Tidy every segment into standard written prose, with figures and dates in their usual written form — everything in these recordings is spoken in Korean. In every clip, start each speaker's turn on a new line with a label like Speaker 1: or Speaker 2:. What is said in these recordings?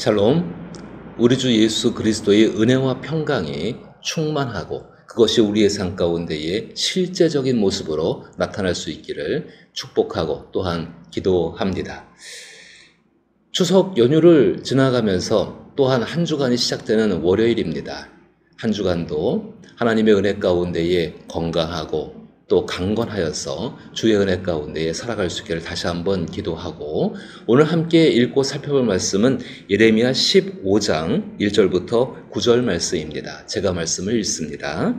Speaker 1: 샬롬, 우리 주 예수 그리스도의 은혜와 평강이 충만하고 그것이 우리의 삶 가운데에 실제적인 모습으로 나타날 수 있기를 축복하고 또한 기도합니다. 추석 연휴를 지나가면서 또한 한 주간이 시작되는 월요일입니다. 한 주간도 하나님의 은혜 가운데에 건강하고 또 강건하여서 주의 은혜 가운데에 살아갈 수 있기를 다시 한번 기도하고, 오늘 함께 읽고 살펴볼 말씀은 예레미야 15장 1절부터 9절 말씀입니다. 제가 말씀을 읽습니다.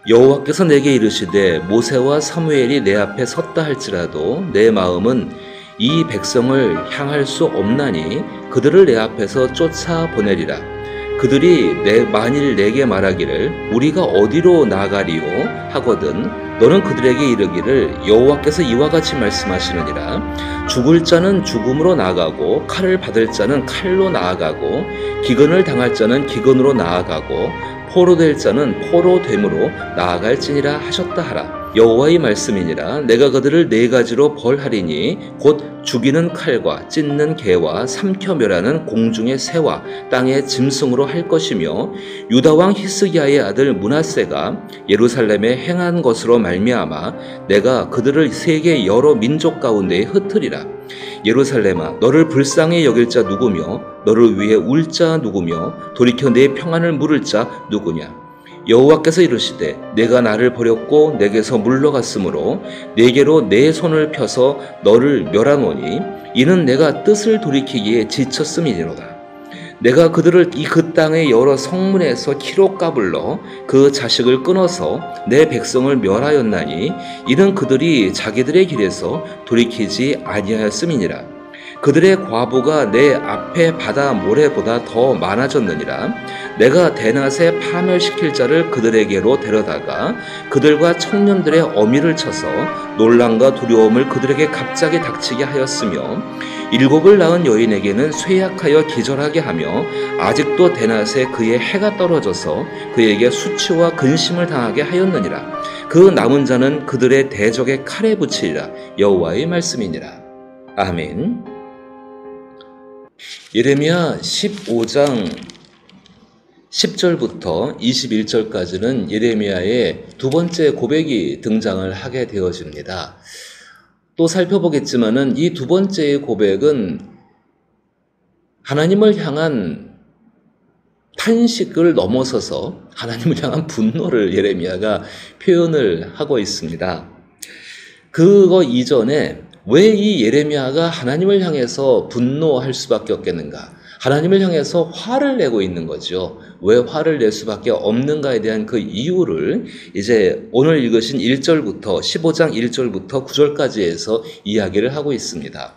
Speaker 1: 여호와께서 내게 이르시되 모세와 사무엘이 내 앞에 섰다 할지라도 내 마음은 이 백성을 향할 수 없나니 그들을 내 앞에서 쫓아보내리라. 그들이 만일 내게 말하기를 우리가 어디로 나아가리요 하거든 너는 그들에게 이르기를 여호와께서 이와 같이 말씀하시느니라. 죽을 자는 죽음으로 나아가고 칼을 받을 자는 칼로 나아가고 기근을 당할 자는 기근으로 나아가고 포로될 자는 포로됨으로 나아갈지니라 하셨다 하라. 여호와의 말씀이니라. 내가 그들을 네 가지로 벌하리니 곧 죽이는 칼과 찢는 개와 삼켜 멸하는 공중의 새와 땅의 짐승으로 할 것이며, 유다 왕 히스기야의 아들 므낫세가 예루살렘에 행한 것으로 말미암아 내가 그들을 세계 여러 민족 가운데에 흩으리라. 예루살렘아, 너를 불쌍히 여길 자 누구며 너를 위해 울 자 누구며 돌이켜 내 평안을 물을 자 누구냐. 여호와께서 이르시되 내가 나를 버렸고 내게서 물러갔으므로 내게로 내 손을 펴서 너를 멸하노니 이는 내가 뜻을 돌이키기에 지쳤음이니로다. 내가 그들을 그 땅의 여러 성문에서 키로 까불러 그 자식을 끊어서 내 백성을 멸하였나니 이는 그들이 자기들의 길에서 돌이키지 아니하였음이니라. 그들의 과부가 내 앞에 바다 모래보다 더 많아졌느니라. 내가 대낮에 파멸시킬 자를 그들에게로 데려다가 그들과 청년들의 어미를 쳐서 놀람과 두려움을 그들에게 갑자기 닥치게 하였으며, 일곱을 낳은 여인에게는 쇠약하여 기절하게 하며 아직도 대낮에 그의 해가 떨어져서 그에게 수치와 근심을 당하게 하였느니라. 그 남은 자는 그들의 대적의 칼에 붙이리라. 여호와의 말씀이니라. 아멘. 예레미야 15장 10절부터 21절까지는 예레미야의 두 번째 고백이 등장을 하게 되어집니다. 또 살펴보겠지만은 이 두 번째의 고백은 하나님을 향한 탄식을 넘어서서 하나님을 향한 분노를 예레미야가 표현을 하고 있습니다. 그거 이전에 왜 이 예레미야가 하나님을 향해서 분노할 수밖에 없겠는가? 하나님을 향해서 화를 내고 있는 거죠. 왜 화를 낼 수밖에 없는가에 대한 그 이유를 이제 오늘 읽으신 1절부터 15장 1절부터 9절까지 해서 이야기를 하고 있습니다.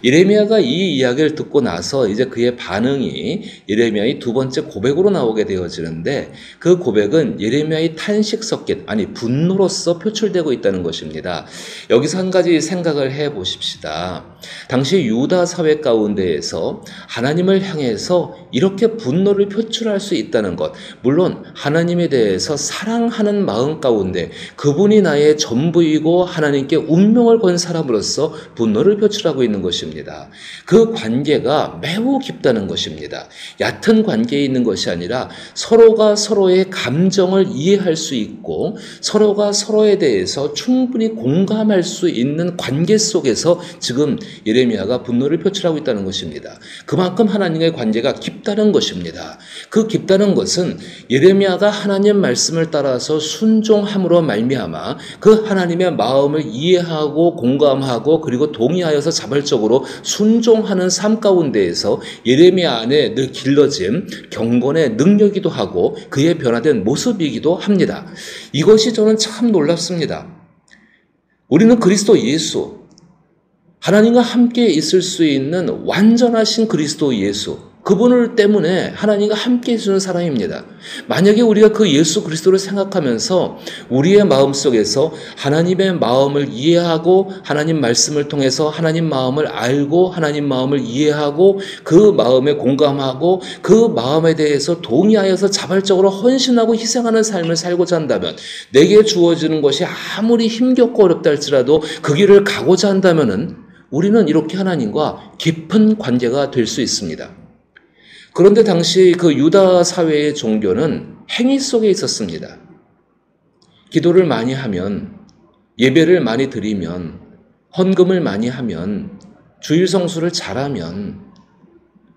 Speaker 1: 예레미야가 이 이야기를 듣고 나서 이제 그의 반응이 예레미야의 두 번째 고백으로 나오게 되어지는데, 그 고백은 예레미야의 탄식 섞인, 분노로서 표출되고 있다는 것입니다. 여기서 한 가지 생각을 해 보십시다. 당시 유다 사회 가운데에서 하나님을 향해서 이렇게 분노를 표출할 수 있다는 것, 물론 하나님에 대해서 사랑하는 마음 가운데 그분이 나의 전부이고 하나님께 운명을 건 사람으로서 분노를 표출하고 있는 것입니다. 그 관계가 매우 깊다는 것입니다. 얕은 관계에 있는 것이 아니라 서로가 서로의 감정을 이해할 수 있고 서로가 서로에 대해서 충분히 공감할 수 있는 관계 속에서 지금 예레미야가 분노를 표출하고 있다는 것입니다. 그만큼 하나님의 관계가 깊다는 것입니다. 그 깊다는 것은 예레미야가 하나님 말씀을 따라서 순종함으로 말미암아 그 하나님의 마음을 이해하고 공감하고 그리고 동의하여서 자발적으로 순종하는 삶 가운데에서 예레미야 안에 늘 길러진 경건의 능력이기도 하고 그의 변화된 모습이기도 합니다. 이것이 저는 참 놀랍습니다. 우리는 그리스도 예수, 하나님과 함께 있을 수 있는 완전하신 그리스도 예수, 그분을 때문에 하나님과 함께 해주는 사람입니다. 만약에 우리가 그 예수 그리스도를 생각하면서 우리의 마음속에서 하나님의 마음을 이해하고 하나님 말씀을 통해서 하나님 마음을 알고 하나님 마음을 이해하고 그 마음에 공감하고 그 마음에 대해서 동의하여서 자발적으로 헌신하고 희생하는 삶을 살고자 한다면, 내게 주어지는 것이 아무리 힘겹고 어렵다 할지라도 그 길을 가고자 한다면은 우리는 이렇게 하나님과 깊은 관계가 될 수 있습니다. 그런데 당시 그 유다 사회의 종교는 행위 속에 있었습니다. 기도를 많이 하면, 예배를 많이 드리면, 헌금을 많이 하면, 주일 성수를 잘하면,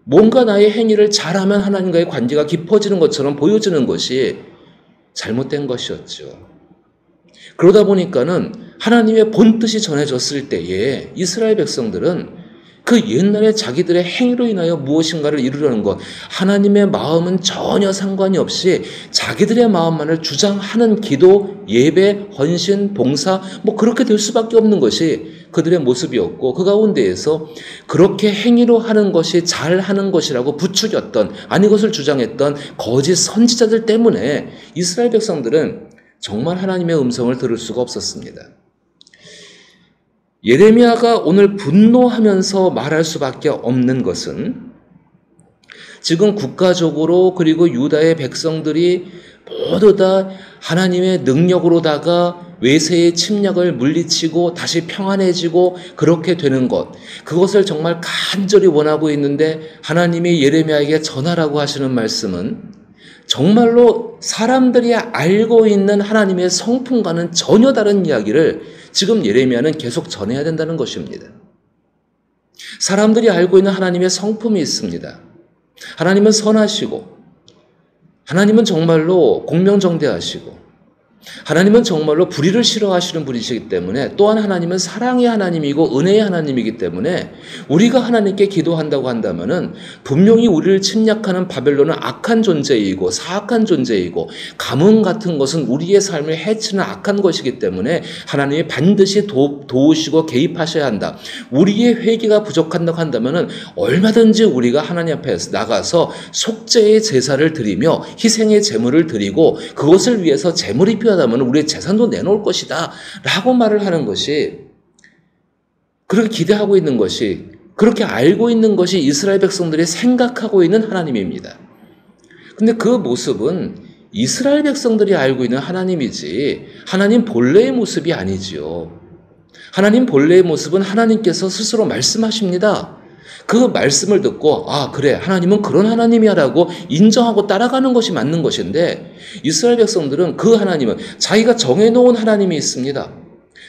Speaker 1: 뭔가 나의 행위를 잘하면 하나님과의 관계가 깊어지는 것처럼 보여지는 것이 잘못된 것이었죠. 그러다 보니까는 하나님의 본뜻이 전해졌을 때에 이스라엘 백성들은 그 옛날에 자기들의 행위로 인하여 무엇인가를 이루려는 것, 하나님의 마음은 전혀 상관이 없이 자기들의 마음만을 주장하는 기도, 예배, 헌신, 봉사, 그렇게 될 수밖에 없는 것이 그들의 모습이었고, 그 가운데에서 그렇게 행위로 하는 것이 잘하는 것이라고 부추겼던, 아니 것을 주장했던 거짓 선지자들 때문에 이스라엘 백성들은 정말 하나님의 음성을 들을 수가 없었습니다. 예레미야가 오늘 분노하면서 말할 수밖에 없는 것은 지금 국가적으로 그리고 유다의 백성들이 모두 다 하나님의 능력으로다가 외세의 침략을 물리치고 다시 평안해지고 그렇게 되는 것, 그것을 정말 간절히 원하고 있는데 하나님이 예레미야에게 전하라고 하시는 말씀은 정말로 사람들이 알고 있는 하나님의 성품과는 전혀 다른 이야기를 지금 예레미야는 계속 전해야 된다는 것입니다. 사람들이 알고 있는 하나님의 성품이 있습니다. 하나님은 선하시고, 하나님은 정말로 공명정대하시고, 하나님은 정말로 불의를 싫어하시는 분이시기 때문에, 또한 하나님은 사랑의 하나님이고 은혜의 하나님이기 때문에 우리가 하나님께 기도한다고 한다면은 분명히 우리를 침략하는 바벨론은 악한 존재이고 사악한 존재이고 가뭄 같은 것은 우리의 삶을 해치는 악한 것이기 때문에 하나님이 반드시 도우시고 개입하셔야 한다. 우리의 회개가 부족한다고 한다면은 얼마든지 우리가 하나님 앞에 나가서 속죄의 제사를 드리며 희생의 제물을 드리고 그것을 위해서 제물이 필요하다면 우리의 재산도 내놓을 것이다 라고 말을 하는 것이, 그렇게 기대하고 있는 것이, 그렇게 알고 있는 것이 이스라엘 백성들이 생각하고 있는 하나님입니다. 근데 그 모습은 이스라엘 백성들이 알고 있는 하나님이지 하나님 본래의 모습이 아니지요. 하나님 본래의 모습은 하나님께서 스스로 말씀하십니다. 그 말씀을 듣고 그래, 하나님은 그런 하나님이야 라고 인정하고 따라가는 것이 맞는 것인데, 이스라엘 백성들은 그 하나님은 자기가 정해놓은 하나님이 있습니다.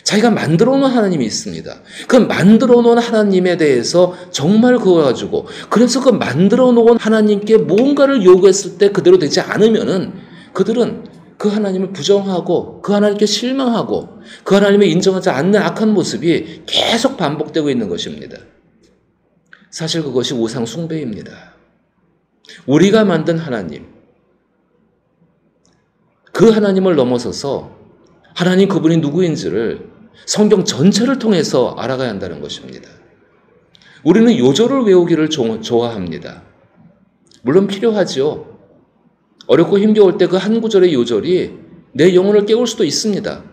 Speaker 1: 자기가 만들어 놓은 하나님이 있습니다. 그 만들어 놓은 하나님에 대해서 정말 그거 가지고, 그래서 그 만들어 놓은 하나님께 무언가를 요구했을 때 그대로 되지 않으면은 그들은 그 하나님을 부정하고 그 하나님께 실망하고 그 하나님을 인정하지 않는 악한 모습이 계속 반복되고 있는 것입니다. 사실 그것이 우상 숭배입니다. 우리가 만든 하나님, 그 하나님을 넘어서서 하나님 그분이 누구인지를 성경 전체를 통해서 알아가야 한다는 것입니다. 우리는 요절을 외우기를 좋아합니다. 물론 필요하지요. 어렵고 힘겨울 때 그 한 구절의 요절이 내 영혼을 깨울 수도 있습니다.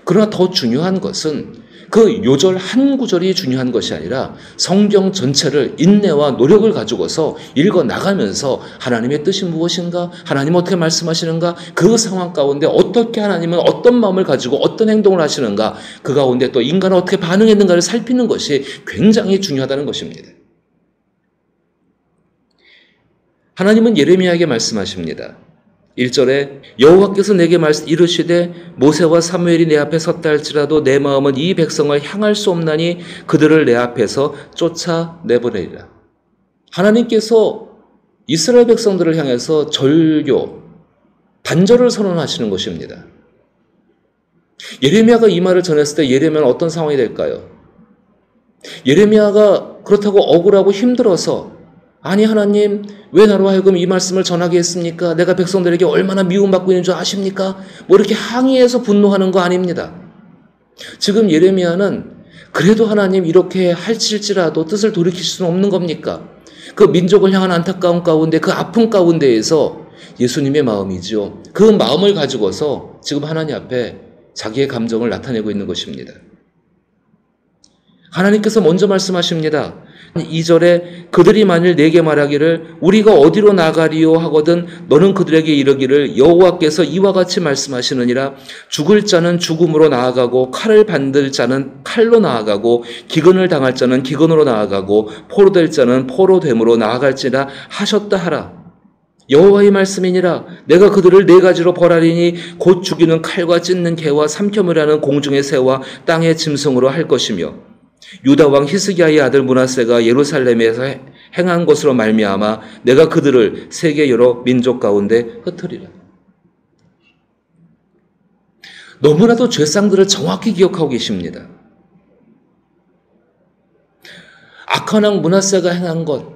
Speaker 1: 그러나 더 중요한 것은 그 요절 한 구절이 중요한 것이 아니라 성경 전체를 인내와 노력을 가지고서 읽어 나가면서 하나님의 뜻이 무엇인가, 하나님은 어떻게 말씀하시는가, 그 상황 가운데 어떻게 하나님은 어떤 마음을 가지고 어떤 행동을 하시는가, 그 가운데 또 인간은 어떻게 반응했는가를 살피는 것이 굉장히 중요하다는 것입니다. 하나님은 예레미야에게 말씀하십니다. 1절에 여호와께서 내게 이르시되 모세와 사무엘이 내 앞에 섰다 할지라도 내 마음은 이 백성을 향할 수 없나니 그들을 내 앞에서 쫓아내보내리라. 하나님께서 이스라엘 백성들을 향해서 절교, 단절을 선언하시는 것입니다. 예레미야가 이 말을 전했을 때 예레미야는 어떤 상황이 될까요? 예레미야가 그렇다고 억울하고 힘들어서 아니 하나님 왜 나로 하여금 이 말씀을 전하게 했습니까? 내가 백성들에게 얼마나 미움받고 있는 줄 아십니까? 이렇게 항의해서 분노하는 거 아닙니다. 지금 예레미야는 그래도 하나님 이렇게 할지라도 뜻을 돌이킬 수는 없는 겁니까? 그 민족을 향한 안타까운 가운데, 그 아픔 가운데에서 예수님의 마음이죠. 그 마음을 가지고서 지금 하나님 앞에 자기의 감정을 나타내고 있는 것입니다. 하나님께서 먼저 말씀하십니다. 2절에 그들이 만일 내게 말하기를 우리가 어디로 나가리요 하거든 너는 그들에게 이르기를 여호와께서 이와 같이 말씀하시느니라 죽을 자는 죽음으로 나아가고 칼을 받을 자는 칼로 나아가고 기근을 당할 자는 기근으로 나아가고 포로될 자는 포로됨으로 나아갈지라 하셨다 하라. 여호와의 말씀이니라. 내가 그들을 네 가지로 벌하리니 곧 죽이는 칼과 찢는 개와 삼켜물하는 공중의 새와 땅의 짐승으로 할 것이며 유다 왕 히스기야의 아들 므낫세가 예루살렘에서 행한 것으로 말미암아 내가 그들을 세계 여러 민족 가운데 흩으리라. 너무나도 죄상들을 정확히 기억하고 계십니다. 악한 왕 므낫세가 행한 것,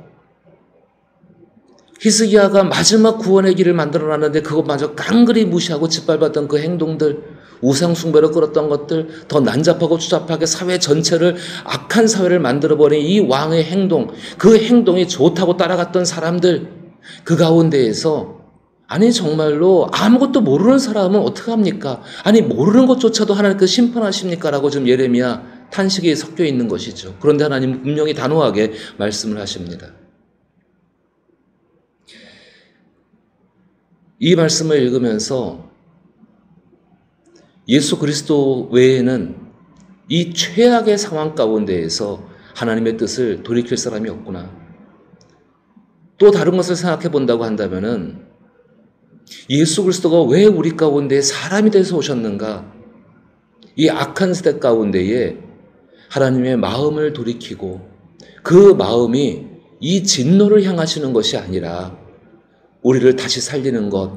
Speaker 1: 히스기야가 마지막 구원의 길을 만들어놨는데 그것마저 깡그리 무시하고 짓밟았던 그 행동들, 우상숭배로 끌었던 것들, 더 난잡하고 추잡하게 사회 전체를 악한 사회를 만들어버린 이 왕의 행동, 그 행동이 좋다고 따라갔던 사람들, 그 가운데에서 아니 정말로 아무것도 모르는 사람은 어떡합니까? 아니 모르는 것조차도 하나님께서 심판하십니까? 라고 지금 예레미야 탄식이 섞여 있는 것이죠. 그런데 하나님은 분명히 단호하게 말씀을 하십니다. 이 말씀을 읽으면서 예수 그리스도 외에는 이 최악의 상황 가운데에서 하나님의 뜻을 돌이킬 사람이 없구나. 또 다른 것을 생각해 본다고 한다면은 예수 그리스도가 왜 우리 가운데 사람이 돼서 오셨는가? 이 악한 세대 가운데에 하나님의 마음을 돌이키고 그 마음이 이 진노를 향하시는 것이 아니라 우리를 다시 살리는 것,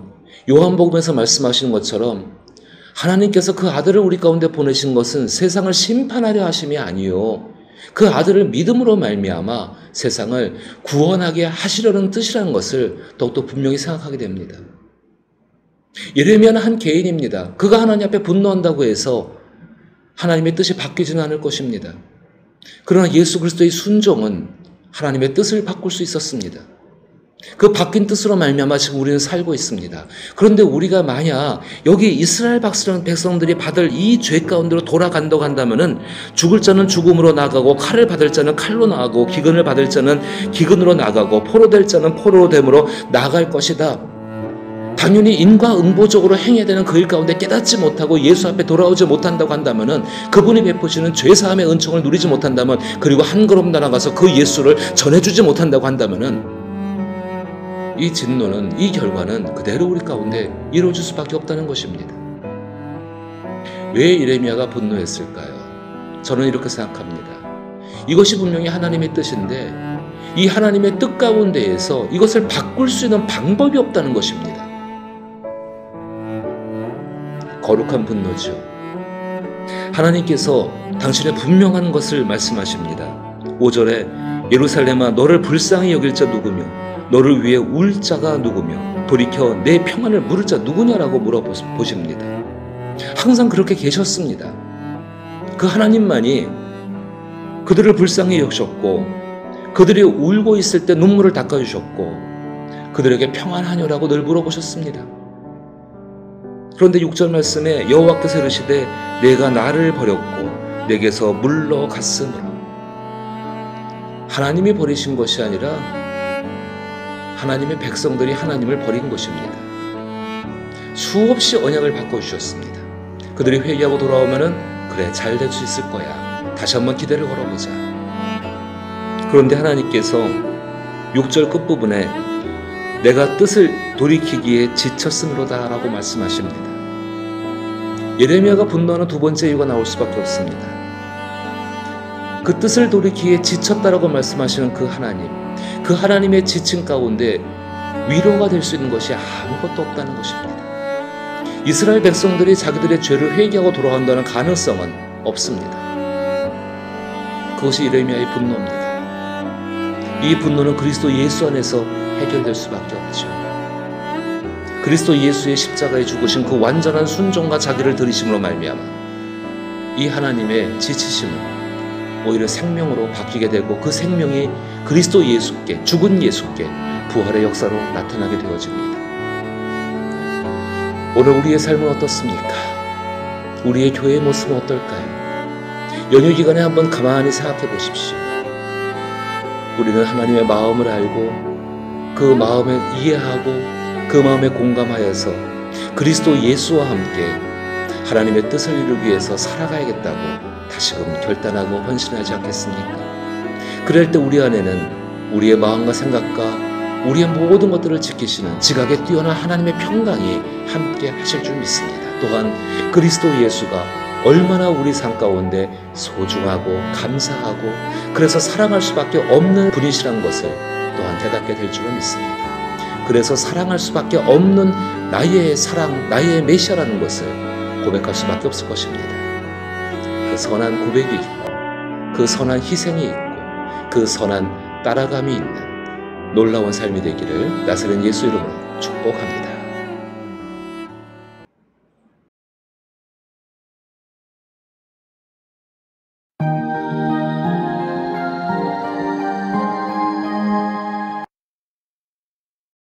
Speaker 1: 요한복음에서 말씀하시는 것처럼 하나님께서 그 아들을 우리 가운데 보내신 것은 세상을 심판하려 하심이 아니요 그 아들을 믿음으로 말미암아 세상을 구원하게 하시려는 뜻이라는 것을 더욱더 분명히 생각하게 됩니다. 예레미야는 한 개인입니다. 그가 하나님 앞에 분노한다고 해서 하나님의 뜻이 바뀌지는 않을 것입니다. 그러나 예수 그리스도의 순종은 하나님의 뜻을 바꿀 수 있었습니다. 그 바뀐 뜻으로 말미암아 지금 우리는 살고 있습니다. 그런데 우리가 만약 여기 이스라엘 백성들이 받을 이 죄 가운데로 돌아간다고 한다면은 죽을 자는 죽음으로 나가고 칼을 받을 자는 칼로 나가고 기근을 받을 자는 기근으로 나가고 포로될 자는 포로됨으로 나갈 것이다. 당연히 인과응보적으로 행해야 되는 그 일 가운데 깨닫지 못하고 예수 앞에 돌아오지 못한다고 한다면은 그분이 베푸시는 죄사함의 은총을 누리지 못한다면 그리고 한 걸음 나아가서 그 예수를 전해주지 못한다고 한다면은 이 진노는, 이 결과는 그대로 우리 가운데 이루어질 수밖에 없다는 것입니다. 왜 예레미야가 분노했을까요? 저는 이렇게 생각합니다. 이것이 분명히 하나님의 뜻인데 이 하나님의 뜻 가운데에서 이것을 바꿀 수 있는 방법이 없다는 것입니다. 거룩한 분노죠. 하나님께서 당신의 분명한 것을 말씀하십니다. 5절에 예루살렘아 너를 불쌍히 여길 자 누구며 너를 위해 울 자가 누구며 돌이켜 내 평안을 물을 자 누구냐라고 물어보십니다. 항상 그렇게 계셨습니다. 그 하나님만이 그들을 불쌍히 여기셨고 그들이 울고 있을 때 눈물을 닦아주셨고 그들에게 평안하냐라고 늘 물어보셨습니다. 그런데 6절 말씀에 여호와께서 이르시되 내가 나를 버렸고 내게서 물러갔으므로 하나님이 버리신 것이 아니라 하나님의 백성들이 하나님을 버린 것입니다. 수없이 언약을 바꿔주셨습니다. 그들이 회개하고 돌아오면은 그래 잘 될 수 있을 거야. 다시 한번 기대를 걸어보자. 그런데 하나님께서 6절 끝부분에 내가 뜻을 돌이키기에 지쳤으므로다 라고 말씀하십니다. 예레미야가 분노하는 두 번째 이유가 나올 수밖에 없습니다. 그 뜻을 돌이키기에 지쳤다라고 말씀하시는 그 하나님의 지침 가운데 위로가 될 수 있는 것이 아무것도 없다는 것입니다. 이스라엘 백성들이 자기들의 죄를 회개하고 돌아간다는 가능성은 없습니다. 그것이 예레미야의 분노입니다. 이 분노는 그리스도 예수 안에서 해결될 수밖에 없죠. 그리스도 예수의 십자가에 죽으신 그 완전한 순종과 자기를 들이심으로 말미암아 이 하나님의 지치심은 오히려 생명으로 바뀌게 되고 그 생명이 그리스도 예수께 죽은 예수께 부활의 역사로 나타나게 되어집니다. 오늘 우리의 삶은 어떻습니까? 우리의 교회의 모습은 어떨까요? 연휴 기간에 한번 가만히 생각해 보십시오. 우리는 하나님의 마음을 알고 그 마음을 이해하고 그 마음에 공감하여서 그리스도 예수와 함께 하나님의 뜻을 이루기 위해서 살아가야겠다고 다시금 결단하고 헌신하지 않겠습니까? 그럴 때 우리 안에는 우리의 마음과 생각과 우리의 모든 것들을 지키시는 지각에 뛰어난 하나님의 평강이 함께 하실 줄 믿습니다. 또한 그리스도 예수가 얼마나 우리 삶 가운데 소중하고 감사하고 그래서 사랑할 수밖에 없는 분이시란 것을 또한 깨닫게 될 줄로 믿습니다. 그래서 사랑할 수밖에 없는 나의 사랑, 나의 메시아라는 것을 고백할 수밖에 없을 것입니다. 그 선한 고백이 있고 그 선한 희생이 있고 그 선한 따라감이 있는 놀라운 삶이 되기를 나사렛 예수 이름으로 축복합니다.